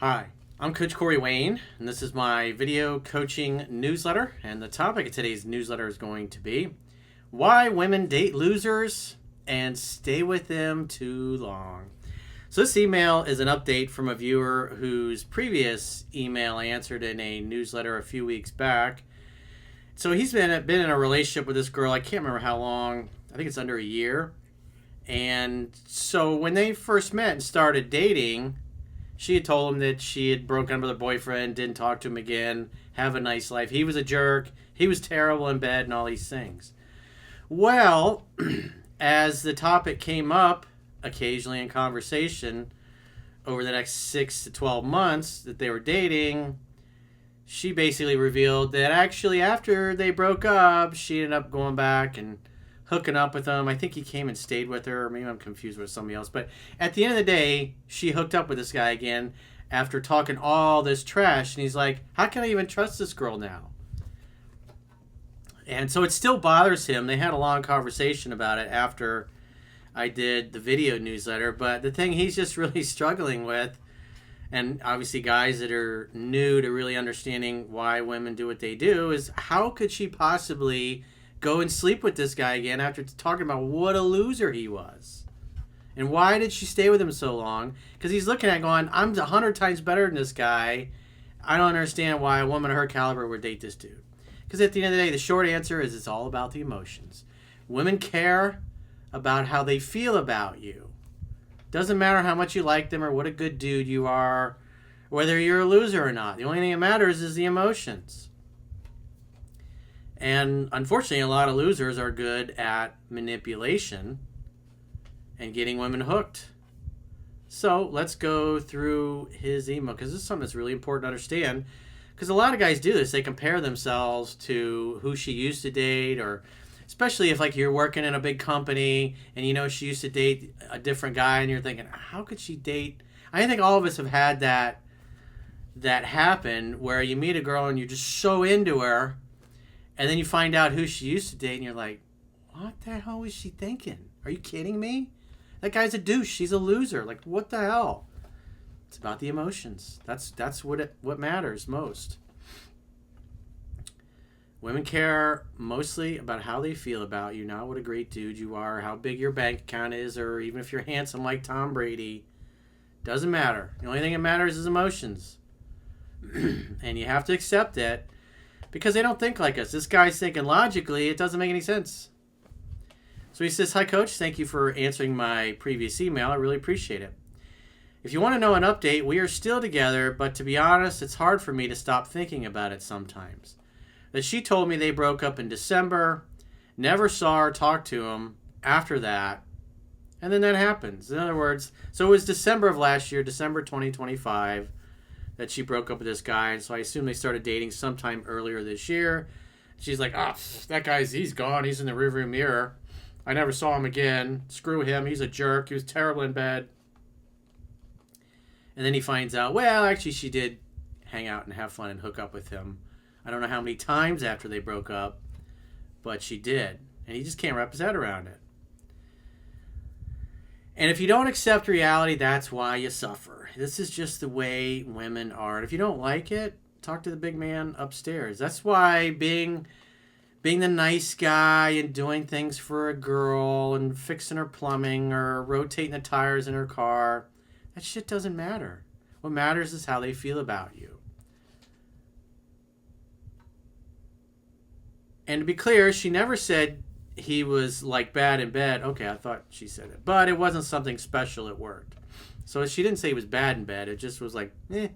Hi, I'm Coach Corey Wayne, and this is my video coaching newsletter. And the topic of today's newsletter is going to be why women date losers and stay with them too long. So, this email is an update from a viewer whose previous email I answered in a newsletter a few weeks back. So, he's been in a relationship with this girl, I can't remember how long, I think it's under a year. And so, when they first met and started dating, she had told him that she had broken up with her boyfriend, didn't talk to him again, have a nice life. He was a jerk. He was terrible in bed and all these things. Well, as the topic came up occasionally in conversation over the next 6 to 12 months that they were dating, she basically revealed that actually after they broke up, she ended up going back and hooking up with him. I think he came and stayed with her. Maybe I'm confused with somebody else. But at the end of the day, she hooked up with this guy again after talking all this trash. And he's like, how can I even trust this girl now? And so it still bothers him. They had a long conversation about it after I did the video newsletter. But the thing he's just really struggling with, and obviously guys that are new to really understanding why women do what they do, is how could she possibly go and sleep with this guy again after talking about what a loser he was? And why did she stay with him so long? Because he's looking at going, I'm 100 times better than this guy. I don't understand why a woman of her caliber would date this dude. Because at the end of the day, the short answer is it's all about the emotions. Women care about how they feel about you. Doesn't matter how much you like them or what a good dude you are, whether you're a loser or not. The only thing that matters is the emotions. And unfortunately, a lot of losers are good at manipulation and getting women hooked. So let's go through his email, because this is something that's really important to understand. Because a lot of guys do this. They compare themselves to who she used to date, or especially if like you're working in a big company and you know she used to date a different guy and you're thinking, how could she date? I think all of us have had that happen where you meet a girl and you're just so into her, and then you find out who she used to date, and you're like, what the hell was she thinking? Are you kidding me? That guy's a douche. She's a loser. Like, what the hell? It's about the emotions. That's what matters most. Women care mostly about how they feel about you, not what a great dude you are, how big your bank account is, or even if you're handsome like Tom Brady. Doesn't matter. The only thing that matters is emotions. And you have to accept it. Because they don't think like us. This guy's thinking logically. It doesn't make any sense. So he says, hi, Coach. Thank you for answering my previous email. I really appreciate it. If you want to know an update, we are still together, but to be honest, it's hard for me to stop thinking about it sometimes. That she told me they broke up in December, never saw or talked to him after that, and then that happens. In other words, so it was December of last year, December 2025, that she broke up with this guy, and so I assume they started dating sometime earlier this year. She's like, that guy's, he's gone. He's in the rearview mirror. I never saw him again. Screw him. He's a jerk. He was terrible in bed. And then he finds out, well, actually she did hang out and have fun and hook up with him. I don't know how many times after they broke up, but she did. And he just can't wrap his head around it. And if you don't accept reality, that's why you suffer. This is just the way women are. And if you don't like it, talk to the big man upstairs. That's why being the nice guy and doing things for a girl and fixing her plumbing or rotating the tires in her car, that shit doesn't matter. What matters is how they feel about you. And to be clear, she never said he was like bad in bed. Okay, I thought she said it. But it wasn't something special at work. So she didn't say he was bad in bed. It just was like, eh.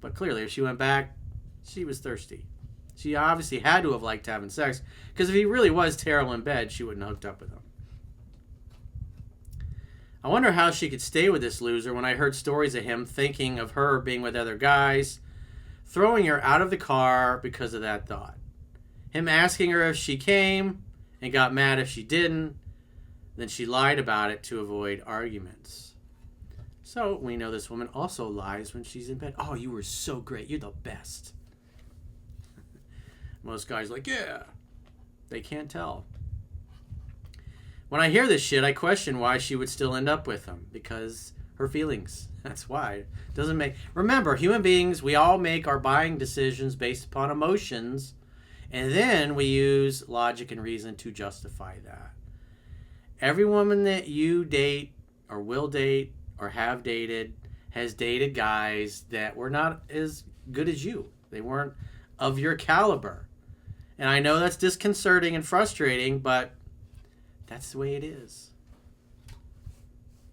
But clearly, if she went back, she was thirsty. She obviously had to have liked having sex. Because if he really was terrible in bed, she wouldn't have hooked up with him. I wonder how she could stay with this loser when I heard stories of him thinking of her being with other guys, throwing her out of the car because of that thought. Him asking her if she came and got mad if she didn't. Then she lied about it to avoid arguments. So we know this woman also lies when she's in bed. Oh, you were so great. You're the best. Most guys are like, yeah. They can't tell. When I hear this shit, I question why she would still end up with him. Because her feelings. That's why. It doesn't make. Remember, human beings, we all make our buying decisions based upon emotions, and then we use logic and reason to justify that. Every woman that you date or will date or have dated has dated guys that were not as good as you. They weren't of your caliber. And I know that's disconcerting and frustrating, but that's the way it is.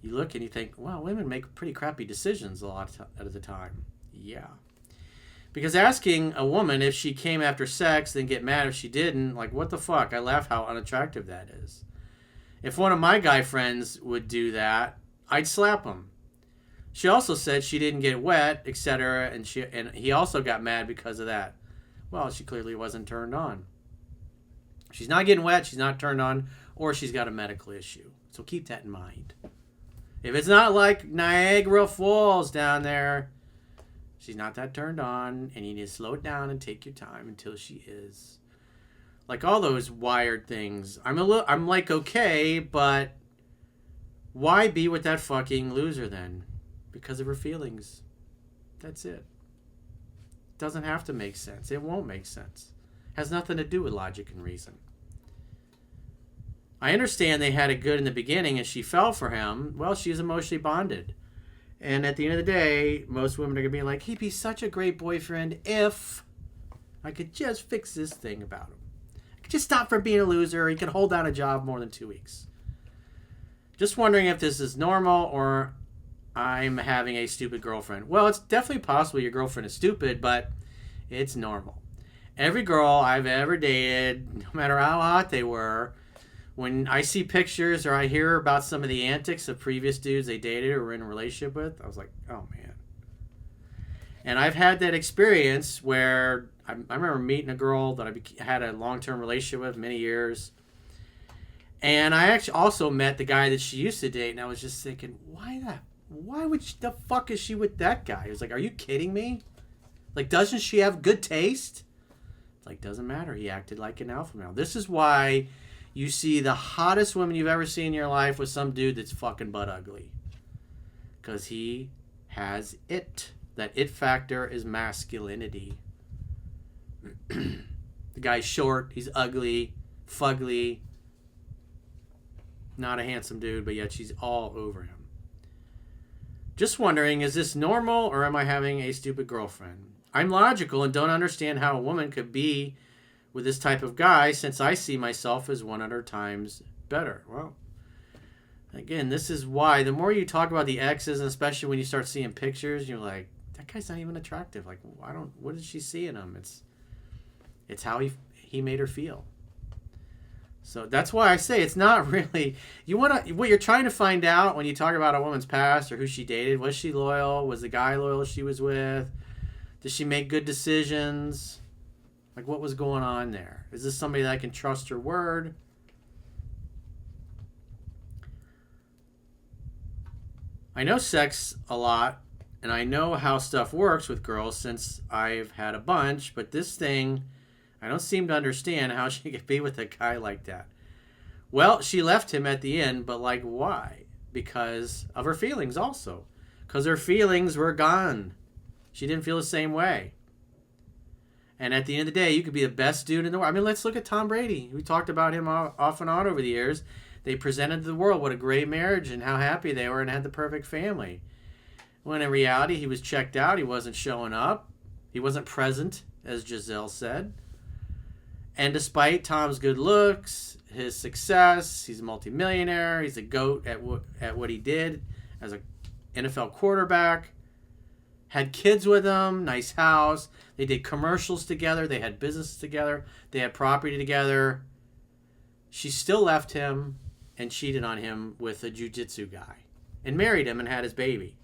You look and you think, well, women make pretty crappy decisions a lot of the time. Yeah. Because asking a woman if she came after sex, then get mad if she didn't, like, what the fuck? I laugh how unattractive that is. If one of my guy friends would do that, I'd slap him. She also said she didn't get wet, etc., and he also got mad because of that. Well, she clearly wasn't turned on. She's not getting wet, she's not turned on, or she's got a medical issue. So keep that in mind. If it's not like Niagara Falls down there, she's not that turned on, and you need to slow it down and take your time until she is. Like all those wired things. I'm like, okay, but why be with that fucking loser then? Because of her feelings. That's it. Doesn't have to make sense. It won't make sense. Has nothing to do with logic and reason. I understand they had it good in the beginning and she fell for him. Well, she's emotionally bonded. And at the end of the day, most women are going to be like, he'd be such a great boyfriend if I could just fix this thing about him. I could just stop from being a loser. He could hold down a job more than 2 weeks. Just wondering if this is normal or I'm having a stupid girlfriend. Well, it's definitely possible your girlfriend is stupid, but it's normal. Every girl I've ever dated, no matter how hot they were, when I see pictures or I hear about some of the antics of previous dudes they dated or were in a relationship with, I was like, oh man. And I've had that experience where I remember meeting a girl that I had a long-term relationship with many years. And I actually also met the guy that she used to date, and I was just thinking, the fuck is she with that guy? I was like, are you kidding me? Like, doesn't she have good taste? It's like, doesn't matter. He acted like an alpha male. This is why you see the hottest woman you've ever seen in your life with some dude that's fucking butt ugly. Because he has it. That it factor is masculinity. The guy's short. He's ugly. Fugly. Not a handsome dude, but yet she's all over him. Just wondering, is this normal or am I having a stupid girlfriend? I'm logical and don't understand how a woman could be with this type of guy since I see myself as 100 times better. Well, again, this is why the more you talk about the exes, and especially when you start seeing pictures, you're like, that guy's not even attractive. Like, what did she see in him? It's how he made her feel. So that's why I say it's not really, what you're trying to find out when you talk about a woman's past or who she dated. Was she loyal? Was the guy loyal she was with? Did she make good decisions? Like, what was going on there? Is this somebody that I can trust her word? I know sex a lot, and I know how stuff works with girls since I've had a bunch, but this thing, I don't seem to understand how she could be with a guy like that. Well, she left him at the end, but like, why? Because of her feelings also. Because her feelings were gone. She didn't feel the same way. And at the end of the day, you could be the best dude in the world. I mean, let's look at Tom Brady. We talked about him off and on over the years. They presented to the world what a great marriage and how happy they were and had the perfect family. When in reality, he was checked out. He wasn't showing up. He wasn't present, as Giselle said. And despite Tom's good looks, his success, he's a multimillionaire. He's a GOAT at what he did as an NFL quarterback. Had kids with him, nice house. They did commercials together. They had business together. They had property together. She still left him and cheated on him with a jiu-jitsu guy and married him and had his baby.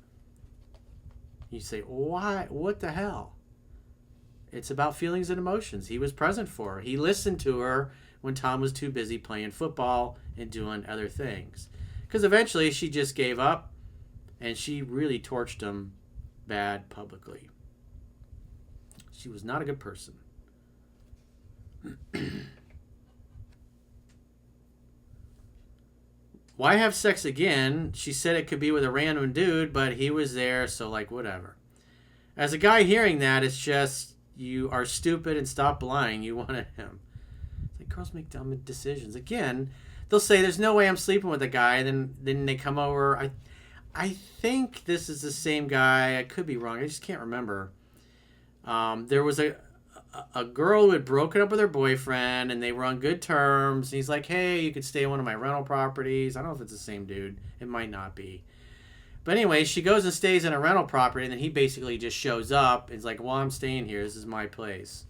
You say, why? What the hell? It's about feelings and emotions. He was present for her. He listened to her when Tom was too busy playing football and doing other things. Because eventually she just gave up and she really torched him bad publicly. She was not a good person. Why have sex again? She said it could be with a random dude, but he was there, so like whatever. As a guy hearing that, it's just, you are stupid and stop lying. You wanted him. It's like, girls make dumb decisions. Again, they'll say there's no way I'm sleeping with a guy, and then they come over. I think this is the same guy. I could be wrong. I just can't remember. There was a girl who had broken up with her boyfriend, and they were on good terms. And he's like, hey, you could stay at one of my rental properties. I don't know if it's the same dude. It might not be. But anyway, she goes and stays in a rental property, and then he basically just shows up. And he's like, well, I'm staying here. This is my place.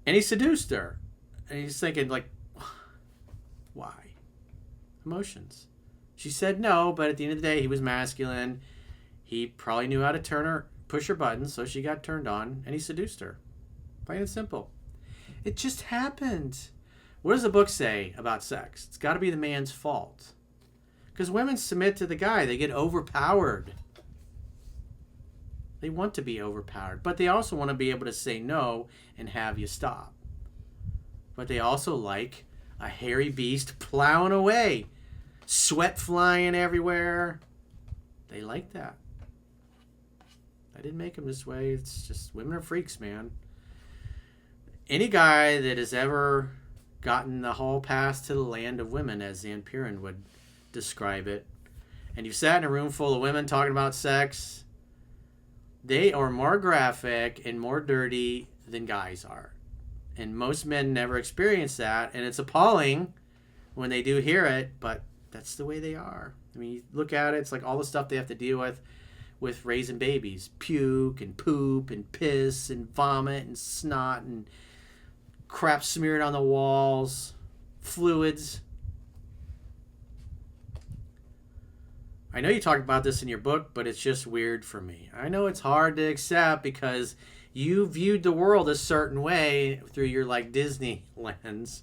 And he seduced her. And he's thinking, like, why? Emotions. She said no, but at the end of the day, he was masculine. He probably knew how to push her buttons, so she got turned on, and he seduced her. Plain and simple. It just happened. What does the book say about sex? It's got to be the man's fault. Because women submit to the guy. They get overpowered. They want to be overpowered. But they also want to be able to say no and have you stop. But they also like a hairy beast plowing away. Sweat flying everywhere. They like that. I didn't make them this way. It's just, women are freaks, man. Any guy that has ever gotten the hall pass to the land of women, as Van Buren would describe it, and you sat in a room full of women talking about sex, they are more graphic and more dirty than guys are. And most men never experience that, and it's appalling when they do hear it, but that's the way they are. I mean, you look at it, it's like all the stuff they have to deal with raising babies. Puke and poop and piss and vomit and snot and crap smeared on the walls. Fluids. I know you talk about this in your book, but it's just weird for me. I know it's hard to accept because you viewed the world a certain way through your like Disney lens.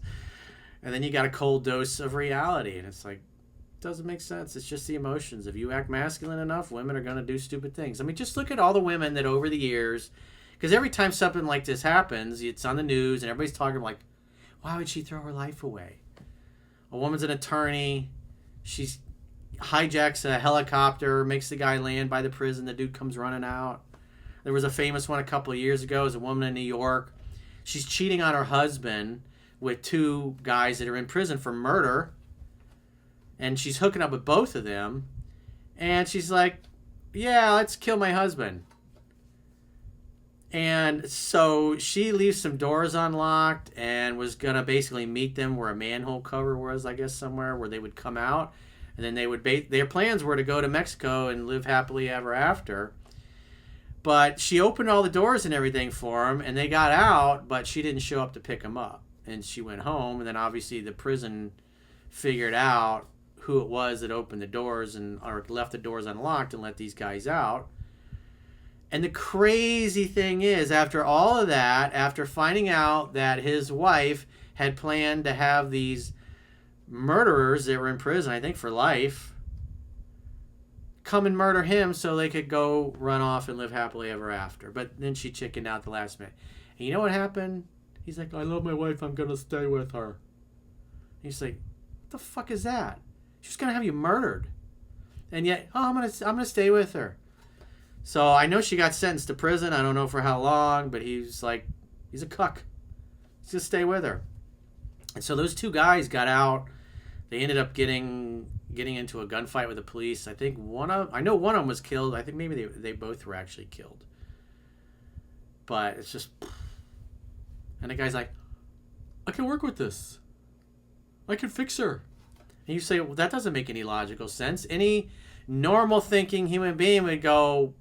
And then you got a cold dose of reality. And it's like, doesn't make sense. It's just the emotions. If you act masculine enough, women are going to do stupid things. I mean, just look at all the women that over the years, because every time something like this happens, it's on the news and everybody's talking like, why would she throw her life away? A woman's an attorney. She hijacks a helicopter, makes the guy land by the prison. The dude comes running out. There was a famous one a couple of years ago. It was a woman in New York. She's cheating on her husband with two guys that are in prison for murder. And she's hooking up with both of them. And she's like, yeah, let's kill my husband. And so she leaves some doors unlocked and was going to basically meet them where a manhole cover was, I guess, somewhere where they would come out. And then they would their plans were to go to Mexico and live happily ever after. But she opened all the doors and everything for them, and they got out, but she didn't show up to pick them up. And she went home, and then obviously the prison figured out who it was that opened the doors or left the doors unlocked and let these guys out. And the crazy thing is, after all of that, after finding out that his wife had planned to have these murderers that were in prison, I think for life, come and murder him so they could go run off and live happily ever after. But then she chickened out the last minute. And you know what happened? He's like, I love my wife, I'm going to stay with her. And he's like, what the fuck is that? She's going to have you murdered. And yet, I'm going to stay with her. So I know she got sentenced to prison. I don't know for how long, but he's like, he's a cuck. He's going to stay with her. And so those two guys got out. They ended up getting into a gunfight with the police. I know one of them was killed. I think maybe they both were actually killed. But it's just, and the guy's like, I can work with this. I can fix her. And you say, well, that doesn't make any logical sense. Any normal thinking human being would go,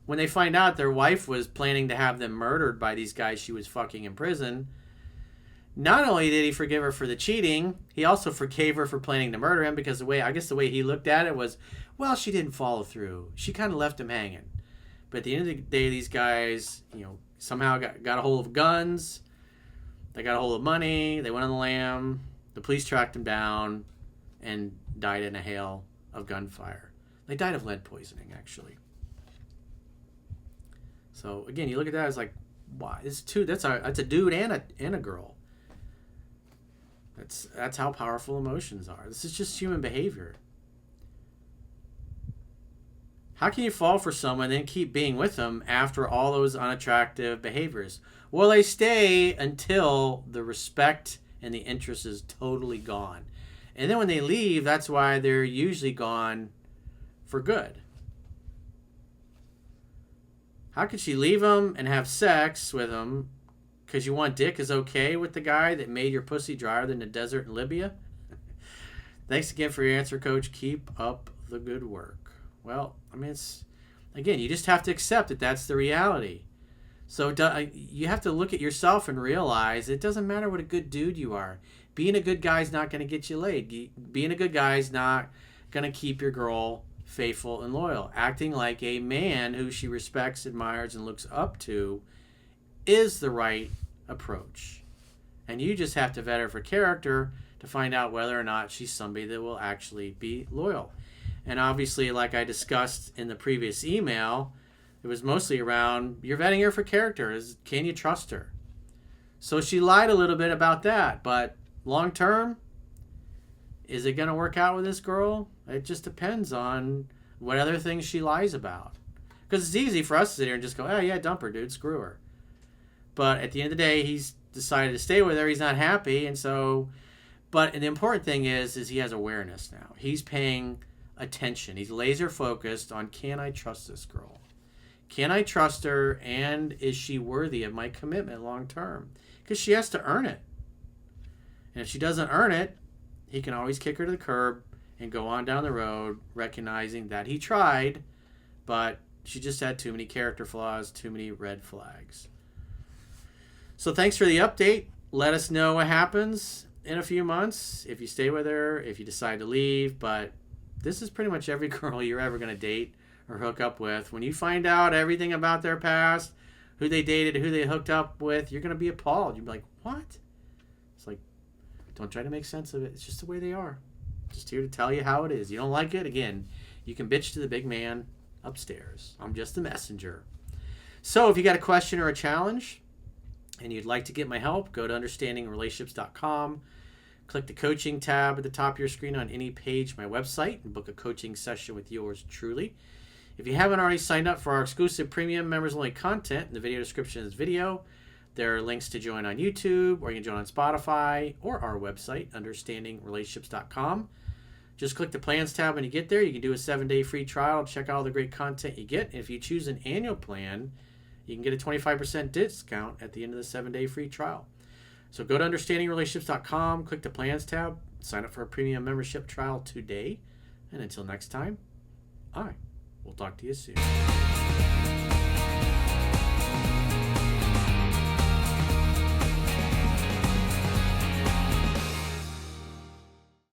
when they find out their wife was planning to have them murdered by these guys she was fucking in prison, not only did he forgive her for the cheating, he also forgave her for planning to murder him, because the way he looked at it was, well, she didn't follow through. She kind of left him hanging. But at the end of the day, these guys, somehow got a hold of guns. They got a hold of money. They went on the lam. The police tracked him down and died in a hail of gunfire. They died of lead poisoning, actually. So again, you look at that, it's like, why? That's a dude and a girl. That's how powerful emotions are. This is just human behavior. How can you fall for someone and then keep being with them after all those unattractive behaviors? Well, they stay until the respect and the interest is totally gone. And then when they leave, that's why they're usually gone for good. How could she leave him and have sex with him because you want dick is okay with the guy that made your pussy drier than the desert in Libya? Thanks again for your answer, Coach. Keep up the good work. Well, I mean, again, you just have to accept that that's the reality. So you have to look at yourself and realize it doesn't matter what a good dude you are. Being a good guy is not going to get you laid. Being a good guy is not going to keep your girl faithful and loyal. Acting like a man who she respects, admires, and looks up to is the right approach. And you just have to vet her for character to find out whether or not she's somebody that will actually be loyal. And obviously, like I discussed in the previous email, it was mostly around you're vetting her for character. Can you trust her? So she lied a little bit about that, but long term, is it going to work out with this girl? It just depends on what other things she lies about. Because it's easy for us to sit here and just go, oh yeah, dump her, dude, screw her. But at the end of the day, he's decided to stay with her. He's not happy, and so. But the important thing is he has awareness now. He's paying attention. He's laser focused on, can I trust this girl? Can I trust her, and is she worthy of my commitment long term? Because she has to earn it. And if she doesn't earn it, he can always kick her to the curb and go on down the road, recognizing that he tried, but she just had too many character flaws, too many red flags. So thanks for the update. Let us know what happens in a few months, if you stay with her, if you decide to leave. But this is pretty much every girl you're ever going to date or hook up with. When you find out everything about their past, who they dated, who they hooked up with, you're going to be appalled. You'll be like, what? It's like, don't try to make sense of it. It's just the way they are. Just here to tell you how it is. You don't like it? Again, you can bitch to the big man upstairs. I'm just the messenger. So if you got a question or a challenge and you'd like to get my help, go to understandingrelationships.com. Click the coaching tab at the top of your screen on any page of my website and book a coaching session with yours truly. If you haven't already signed up for our exclusive premium members-only content, in the video description of this video, there are links to join on YouTube, or you can join on Spotify, or our website, understandingrelationships.com. Just click the plans tab when you get there. You can do a 7-day free trial, check out all the great content you get. And if you choose an annual plan, you can get a 25% discount at the end of the 7-day free trial. So go to understandingrelationships.com, click the plans tab, sign up for a premium membership trial today. And until next time, I will talk to you soon.